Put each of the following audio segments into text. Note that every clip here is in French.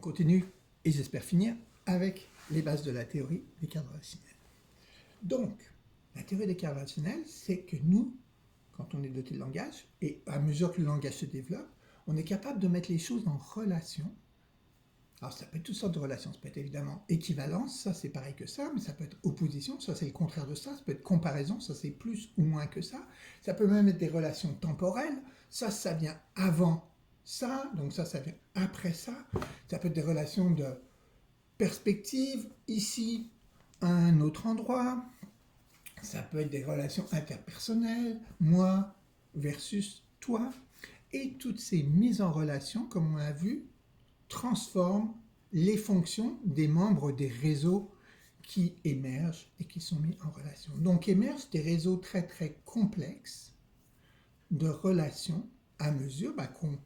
continue, et j'espère finir, avec les bases de la théorie des cadres relationnels. Donc, la théorie des cadres relationnels, c'est que nous, quand on est doté de langage, et à mesure que le langage se développe, on est capable de mettre les choses en relation. Alors ça peut être toutes sortes de relations, ça peut être évidemment équivalence, ça c'est pareil que ça, mais ça peut être opposition, ça c'est le contraire de ça peut être comparaison, ça c'est plus ou moins que ça peut même être des relations temporelles, ça vient avant ça, donc ça vient après ça peut être des relations de perspective, ici, à un autre endroit, ça peut être des relations interpersonnelles, moi versus toi, et toutes ces mises en relation, comme on a vu, transforment les fonctions des membres des réseaux qui émergent et qui sont mis en relation. Donc émergent des réseaux très très complexes de relations à mesure qu'on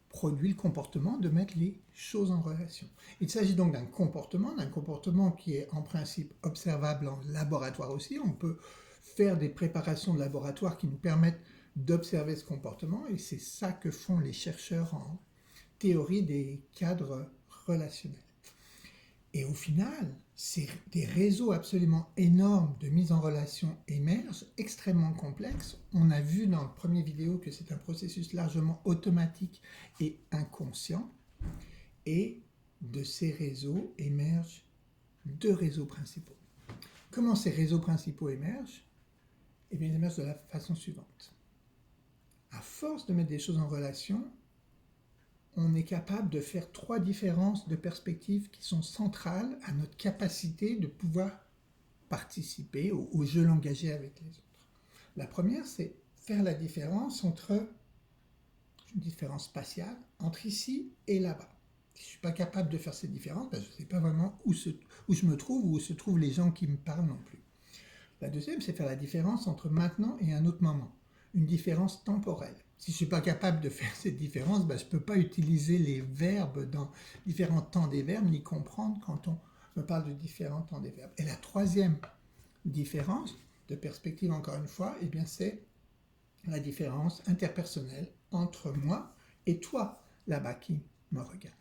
produit le comportement de mettre les choses en relation. Il s'agit donc d'un comportement qui est en principe observable en laboratoire aussi. On peut faire des préparations de laboratoire qui nous permettent d'observer ce comportement, et c'est ça que font les chercheurs en théorie des cadres relationnels. Et au final, des réseaux absolument énormes de mise en relation émergent, extrêmement complexes. On a vu dans la première vidéo que c'est un processus largement automatique et inconscient. Et de ces réseaux émergent deux réseaux principaux. Comment ces réseaux principaux émergent? Eh bien, ils émergent de la façon suivante. À force de mettre des choses en relation, on est capable de faire trois différences de perspectives qui sont centrales à notre capacité de pouvoir participer au jeu engagé avec les autres. La première, c'est faire la différence entre une différence spatiale, entre ici et là-bas. Si je ne suis pas capable de faire cette différence, je ne sais pas vraiment où je me trouve ou où se trouvent les gens qui me parlent non plus. La deuxième, c'est faire la différence entre maintenant et un autre moment, une différence temporelle. Si je ne suis pas capable de faire cette différence, je ne peux pas utiliser les verbes dans différents temps des verbes, ni comprendre quand on me parle de différents temps des verbes. Et la troisième différence de perspective, encore une fois, eh bien, c'est la différence interpersonnelle entre moi et toi, là-bas, qui me regarde.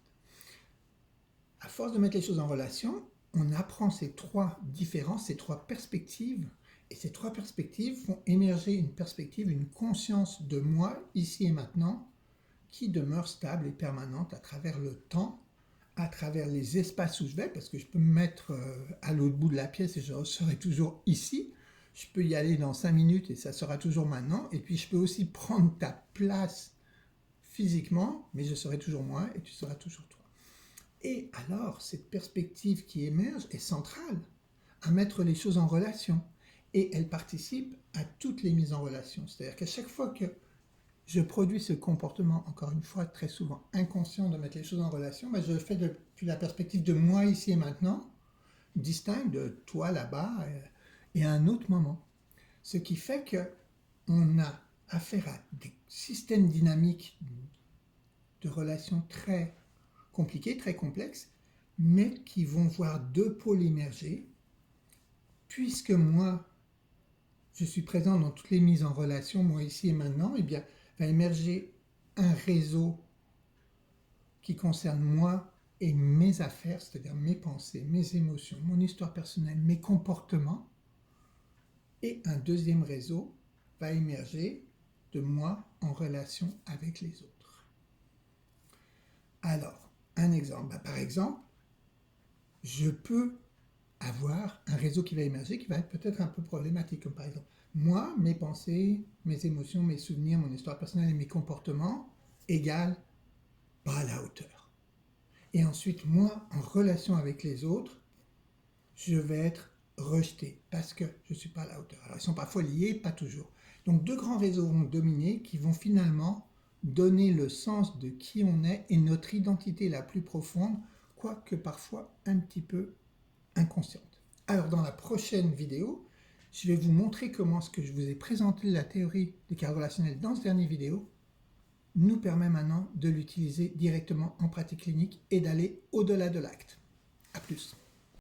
À force de mettre les choses en relation, on apprend ces trois différences, ces trois perspectives, et ces trois perspectives font émerger une perspective, une conscience de moi, ici et maintenant, qui demeure stable et permanente à travers le temps, à travers les espaces où je vais, parce que je peux me mettre à l'autre bout de la pièce et je serai toujours ici. Je peux y aller dans 5 minutes et ça sera toujours maintenant. Et puis je peux aussi prendre ta place physiquement, mais je serai toujours moi et tu seras toujours toi. Et alors, cette perspective qui émerge est centrale à mettre les choses en relation. Et elle participe à toutes les mises en relation. C'est-à-dire qu'à chaque fois que je produis ce comportement, encore une fois, très souvent inconscient de mettre les choses en relation, je le fais depuis la perspective de moi ici et maintenant, distinct de toi là-bas et à un autre moment. Ce qui fait qu'on a affaire à des systèmes dynamiques de relations très compliqués, très complexes, mais qui vont voir deux pôles émerger, puisque moi, je suis présent dans toutes les mises en relation, moi ici et maintenant, eh bien, va émerger un réseau qui concerne moi et mes affaires, c'est-à-dire mes pensées, mes émotions, mon histoire personnelle, mes comportements, et un deuxième réseau va émerger de moi en relation avec les autres. Alors, un exemple. Par exemple, je peux avoir un réseau qui va émerger, qui va être peut-être un peu problématique, comme par exemple, moi, mes pensées, mes émotions, mes souvenirs, mon histoire personnelle et mes comportements égale pas à la hauteur. Et ensuite, moi, en relation avec les autres, je vais être rejeté parce que je ne suis pas à la hauteur. Alors, ils sont parfois liés, pas toujours. Donc, deux grands réseaux vont dominer qui vont finalement donner le sens de qui on est et notre identité la plus profonde, quoique parfois un petit peu inconsciente. Alors, dans la prochaine vidéo, je vais vous montrer comment ce que je vous ai présenté la théorie des cadres relationnels dans cette dernière vidéo nous permet maintenant de l'utiliser directement en pratique clinique et d'aller au-delà de l'acte. A plus.